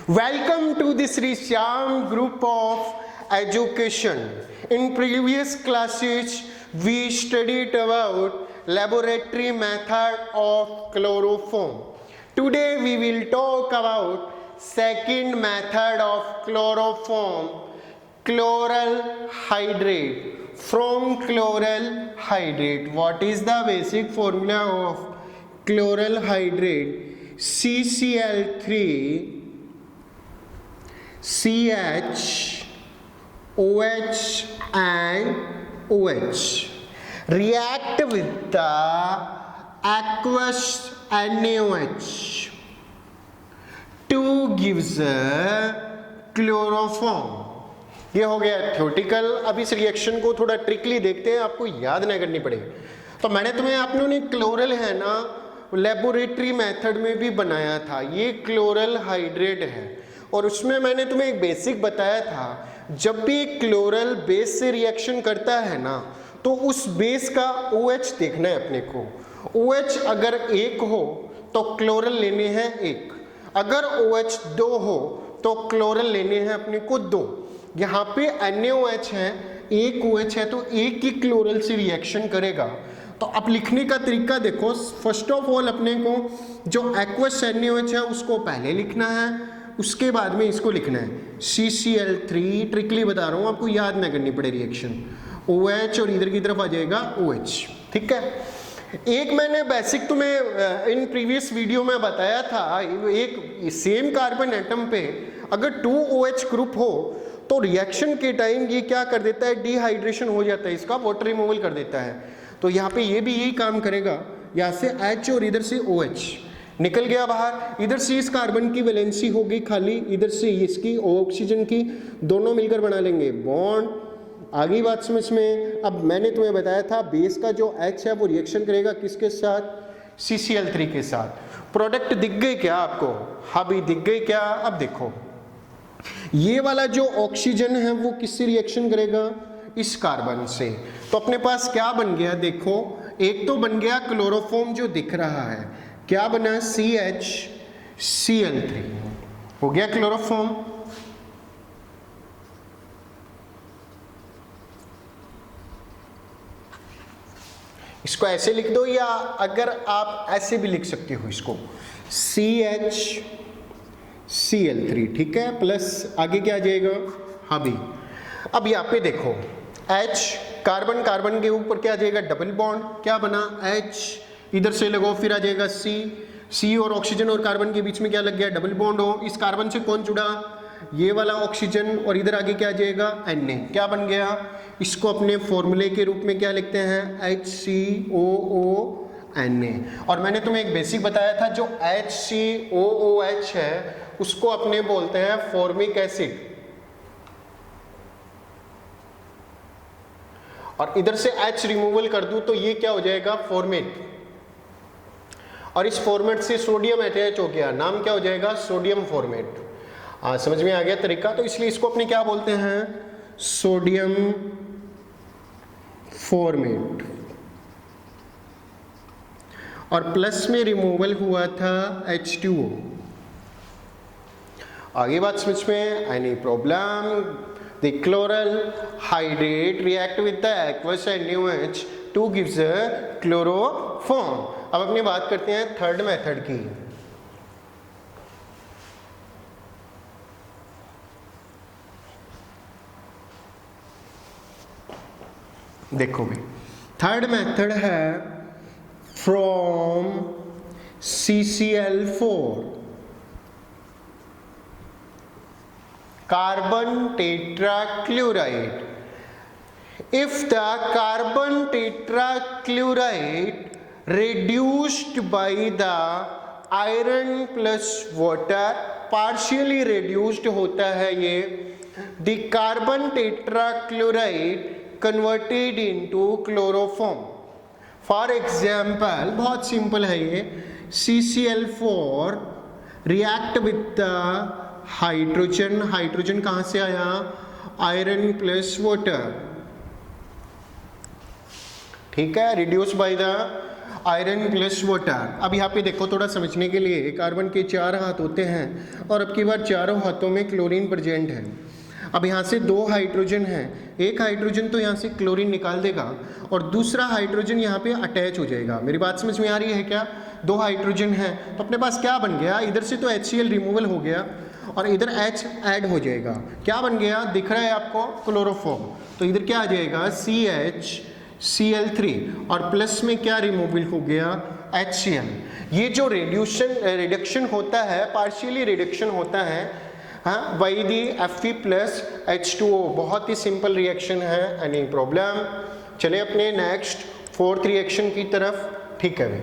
Welcome to the Sri Shyam group of education. In previous classes, we studied about laboratory method of chloroform. Today we will talk about second method of chloroform, chloral hydrate. From chloral hydrate, what is the basic formula of chloral hydrate? CCl3 CH, OH and OH react with the aqueous NaOH to gives a chloroform. ये हो गया theoretical. अब इस reaction को थोड़ा tricky देखते हैं, आपको याद नहीं करनी पड़ेगी. तो मैंने तुम्हें आपने क्लोरल है ना लेबोरेटरी मेथड में भी बनाया था. ये क्लोरल हाइड्रेट है और उसमें मैंने तुम्हें एक बेसिक बताया था. जब भी क्लोरल बेस से रिएक्शन करता है ना तो उस बेस का OH देखना है अपने को. OH अगर एक हो तो क्लोरल लेने हैं एक, अगर OH दो हो तो क्लोरल लेने हैं अपने को दो. यहाँ पे NaOH है, एक OH है तो एक ही क्लोरल से रिएक्शन करेगा. तो अब लिखने का तरीका देखो. फर्स्ट ऑफ ऑल अपने को जो एक्वस NaOH है उसको पहले लिखना है, उसके बाद में इसको लिखना है CCl3. ट्रिकली बता रहा हूँ, आपको याद ना करनी पड़े रिएक्शन. OH और इधर की तरफ आ जाएगा OH. ठीक है. एक मैंने बेसिक तुम्हें इन प्रीवियस वीडियो में बताया था, एक सेम कार्बन एटम पे अगर 2OH ग्रुप हो तो रिएक्शन के टाइम ये क्या कर देता है, डिहाइड्रेशन हो जाता है, इसका वाटर रिमूवल कर देता है. तो यहाँ पे ये भी यही काम करेगा. यहाँ से H और इधर से OH निकल गया बाहर. इधर से इस कार्बन की वैलेंसी हो गई खाली, इधर से इसकी ऑक्सीजन की, दोनों मिलकर बना लेंगे बॉन्ड. आगे बात समझ में. अब मैंने तुम्हें बताया था बेस का जो H है वो रिएक्शन करेगा किसके साथ, CCl3 के साथ. प्रोडक्ट दिख गए क्या आपको? हाँ भी दिख गए क्या? अब देखो ये वाला जो ऑक्सीजन है वो किससे रिएक्शन करेगा, इस कार्बन से. तो अपने पास क्या बन गया देखो, एक तो बन गया क्लोरोफॉर्म जो दिख रहा है, क्या बना CHCl3 हो गया क्लोरोफॉर्म. इसको ऐसे लिख दो या अगर आप ऐसे भी लिख सकते हो इसको CHCl3. ठीक है. प्लस आगे क्या आ जाएगा, हाँ भी. अब यहाँ पे देखो H कार्बन कार्बन के ऊपर क्या आ जाएगा, डबल बॉन्ड. क्या बना H, इधर से लगो फिर आ जाएगा C और ऑक्सीजन और कार्बन के बीच में क्या लग गया, डबल बॉन्ड हो. इस कार्बन से कौन जुड़ा, ये वाला ऑक्सीजन, और इधर आगे क्या आ जाएगा Na. क्या बन गया, इसको अपने फॉर्मूले के रूप में क्या लिखते हैं, HCOONA. और मैंने तुम्हें एक बेसिक बताया था, जो HCOOH है उसको अपने बोलते हैं फॉर्मिक एसिड. और इधर से H रिमूवल कर दूं तो ये क्या हो जाएगा, फॉर्मेट. और इस फॉर्मेट से सोडियम अटैच हो गया, नाम क्या हो जाएगा, सोडियम फॉर्मेट. समझ में आ गया तरीका. तो इसलिए इसको अपने क्या बोलते हैं, सोडियम फॉर्मेट. और प्लस में रिमूवल हुआ था H2O. आगे बात समझ में, any problem. The chloral hydrate react with the aqueous NaOH to gives a chloroform. अब अपनी बात करते हैं थर्ड मेथड की. देखो भाई, थर्ड मेथड है from CCl4 carbon tetrachloride. If the carbon tetrachloride reduced by the iron plus water, partially reduced होता है ये, the carbon tetrachloride converted into chloroform. For example, बहुत सिंपल है ये, CCl4 react with the hydrogen. Hydrogen कहाँ से आया, iron plus water. ठीक है, reduce by the iron plus water. अब यहाँ पे देखो थोड़ा समझने के लिए, कार्बन के 4 हाथ होते हैं और अब की बार चारों हाथों में क्लोरीन प्रेजेंट है। अब यहाँ से 2 हाइड्रोजन है, एक हाइड्रोजन तो यहाँ से क्लोरीन निकाल देगा और दूसरा हाइड्रोजन यहाँ पे अटैच हो जाएगा। मेरी बात समझ में आ रही है क्या? 2 हाइड्रोजन है तो अपने पास क्या बन गया, इधर से तो HCl रिमूवल हो गया और इधर H ऐड हो जाएगा। क्या बन गया दिख रहा है आपको? क्लोरोफॉर्म। तो इधर क्या आ जाएगा CHCl3 और प्लस में क्या रिमूवल हो गया? HCl। ये जो रिडक्शन होता है, पार्शियली रिडक्शन होता है हाँ बाई दी Fe+H2O। बहुत ही सिंपल रिएक्शन है, एनी प्रॉब्लम? चले अपने नेक्स्ट 4th रिएक्शन की तरफ। ठीक है भाई,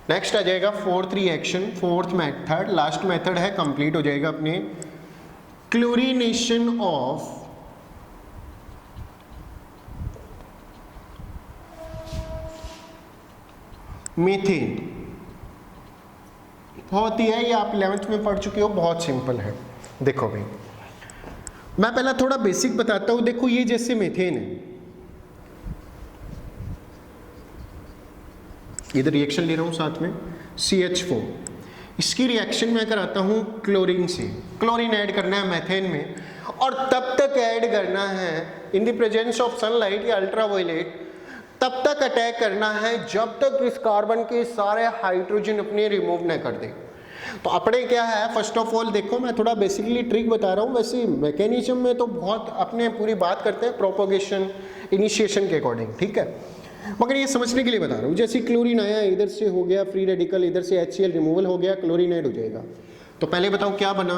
नेक्स्ट आ जाएगा 4th reaction, 4th method, last method है, कंप्लीट हो जाएगा अपने। Chlorination of methane. बहुत ही है, ये आप 11th में पढ़ चुके हो, बहुत सिंपल है। देखो भाई, मैं पहला थोड़ा बेसिक बताता हूं। देखो ये जैसे मीथेन है, इधर रिएक्शन ले रहा हूं साथ में CH4, इसकी रिएक्शन मैं कराता हूं क्लोरीन से। क्लोरीन ऐड करना है मीथेन में और तब तक ऐड करना है in the presence of sunlight या अल्ट्रावायलेट, तब तक अटैक करना है जब तक इस कार्बन के सारे हाइड्रोजन अपने रिमूव न कर दे। तो अपने क्या है, फर्स्ट ऑफ ऑल देखो मैं थोड़ा बेसिकली ट्रिक बता रहा हूँ, वैसे मैकेनिज्म में तो बहुत अपने पूरी बात करते हैं प्रोपोगेशन इनिशिएशन के अकॉर्डिंग, ठीक है, मगर ये समझने के लिए बता रहा हूँ। जैसे क्लोरीन आया, इधर से हो गया फ्री रेडिकल, इधर से HCl रिमूवल हो गया, क्लोरीन ऐड हो जाएगा। तो पहले बताओ क्या बना,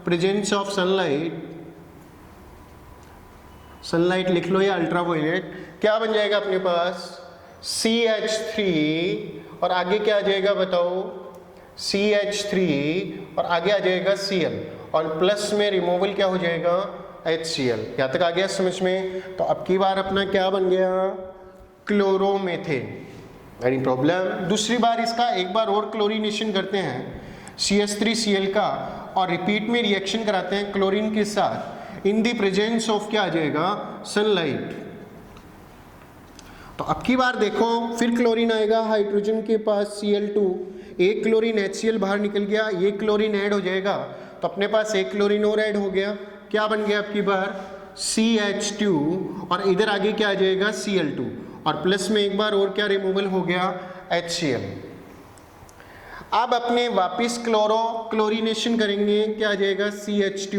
प्रेजेंस ऑफ सनलाइट, सनलाइट लिख लो या अल्ट्रावायलेट, क्या बन जाएगा अपने पास CH3 और आगे क्या आ जाएगा बताओ, CH3 और आगे आ जाएगा Cl और प्लस में रिमूवल क्या हो जाएगा, HCl। यहाँ तक आ गया समझ में? तो अब की बार अपना क्या बन गया, क्लोरोमेथेन। Very problem. दूसरी बार इसका एक बार और क्लोरीनेशन करते हैं CH3Cl का और रिपीट में रिएक्शन कराते हैं क्लोरीन के साथ इन द प्रेजेंस ऑफ क्या आ जाएगा, सनलाइट। तो अब की बार देखो फिर क्लोरीन आएगा, हाइड्रोजन के पास Cl2, एक क्लोरीन HCl बाहर निकल गया, ये क्लोरीन ऐड हो जाएगा तो अपने पास एक क्लोरीन और ऐड हो गया। क्या बन गया अब की बार, CH2 और इधर आगे क्या आ जाएगा, Cl2 और प्लस में एक बार और क्या रिमूवल हो गया, HCl। अब अपने वापिस क्लोरीनेशन करेंगे, क्या आ जाएगा CH2,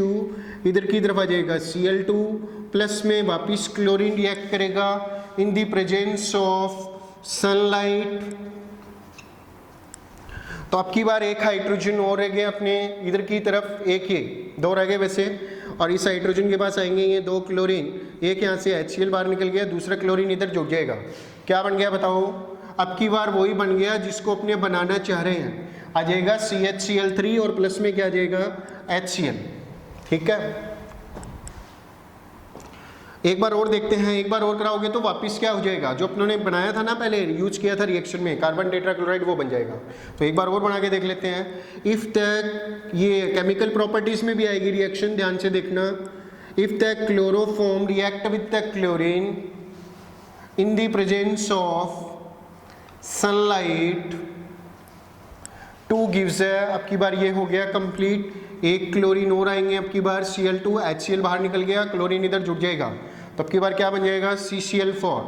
इधर की तरफ आ जाएगा Cl2, प्लस में वापिस क्लोरीन रिएक्ट करेगा in the presence of sunlight. तो अब की बार एक हाइड्रोजन और रह गए अपने इधर की तरफ, एक ही 2 रह गए वैसे, और इस हाइड्रोजन के पास आएंगे ये 2 क्लोरीन, एक यहाँ से HCl बाहर निकल गया, दूसरा क्लोरीन इधर जुड़ जाएगा। क्या बन गया बताओ, अब की बार वही बन गया जिसको अपने बनाना चाह रहे हैं, आ जाएगा CHCl3 और प्लस में क्या आ जाएगा, HCl। ठीक है, एक बार और देखते हैं, एक बार और कराओगे तो वापस क्या हो जाएगा, जो अपनों बनाया था ना पहले, यूज किया था रिएक्शन में कार्बन टेट्राक्लोराइड, वो बन जाएगा। तो एक बार और बना के देख लेते हैं। इफ द, ये केमिकल प्रॉपर्टीज में भी आएगी रिएक्शन, ध्यान से देखना। If the chloroform react with the chlorine in the presence of sunlight 2 gives है, अब की बार ये हो गया कंप्लीट, एक क्लोरीन और आएंगे, अब की बार Cl2, HCl बाहर निकल गया, क्लोरीन इधर जुड़ जाएगा, तो अब की बार क्या बन जाएगा, CCl4।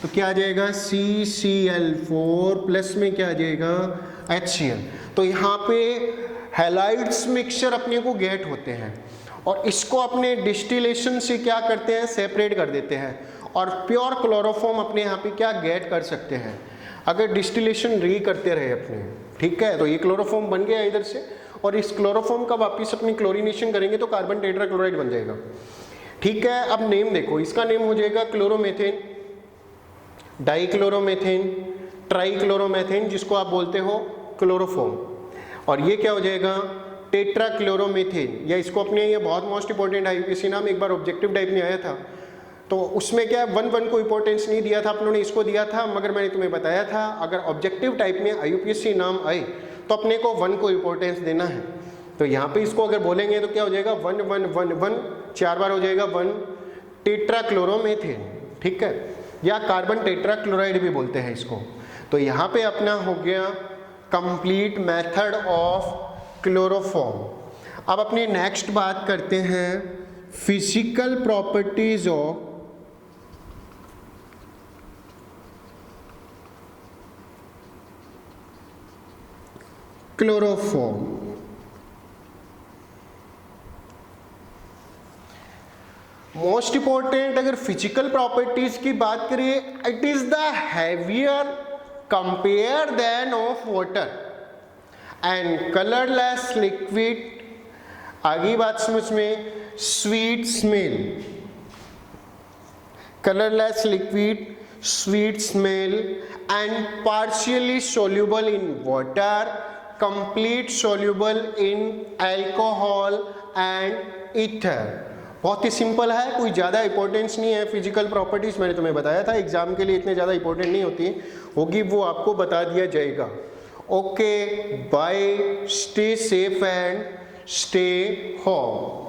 तो क्या आ जाएगा, CCl4 प्लस में क्या आ जाएगा, HCl। तो यहाँ पे हैलाइड्स मिक्सचर अपने को गेट होते हैं और इसको अपने डिस्टिलेशन से क्या करते हैं, सेपरेट कर देते हैं और प्योर क्लोरोफॉर्म अपने यहाँ पे क्या गेट कर सकते हैं अगर डिस्टिलेशन री करते रहे अपने। ठीक है, तो ये क्लोरोफॉर्म बन गया इधर से और इस क्लोरोफॉर्म का वापस अपनी क्लोरीनेशन करेंगे तो कार्बन टेट्राक्लोराइड बन जाएगा। ठीक है, अब नेम देखो, इसका नेम हो जाएगा क्लोरोमेथेन, डाइक्लोरोमेथेन, ट्राइक्लोरोमेथेन, जिसको आप बोलते हो क्लोरोफॉर्म, और ये क्या हो जाएगा, टेट्राक्लोरोमेथेन, या इसको अपने, ये बहुत मोस्ट इंपॉर्टेंट IUPAC नाम, एक बार ऑब्जेक्टिव टाइप में आया था तो उसमें क्या 1 को इंपॉर्टेंस नहीं दिया था, अपनों ने इसको दिया था, मगर मैंने तुम्हें बताया था अगर ऑब्जेक्टिव टाइप में IUPAC नाम आए तो अपने को 1 को इंपॉर्टेंस देना है। तो यहाँ पे इसको अगर बोलेंगे तो क्या हो जाएगा, 1 1 1 1, 4 बार हो जाएगा 1 टेट्राक्लोरोमेथेन। ठीक है, या कार्बन टेट्राक्लोराइड भी बोलते हैं इसको। तो यहाँ पे अपना हो गया कंप्लीट मेथड ऑफ क्लोरोफॉर्म। अब अपनी नेक्स्ट बात करते हैं physical properties of chloroform. Most important अगर फिजिकल प्रॉपर्टीज की बात करें, it is the heavier compare than of water and colourless liquid. आगे बात समझ में, sweet smell, colourless liquid, sweet smell and partially soluble in water, complete soluble in alcohol and ether। बहुत ही simple है, कोई ज़्यादा इंपॉर्टेंस नहीं है। फिजिकल प्रॉपर्टीज मैंने तुम्हें बताया था एग्जाम के लिए इतने ज़्यादा इंपॉर्टेंट नहीं होगी, वो आपको बता दिया जाएगा। Okay bye, stay safe and stay home.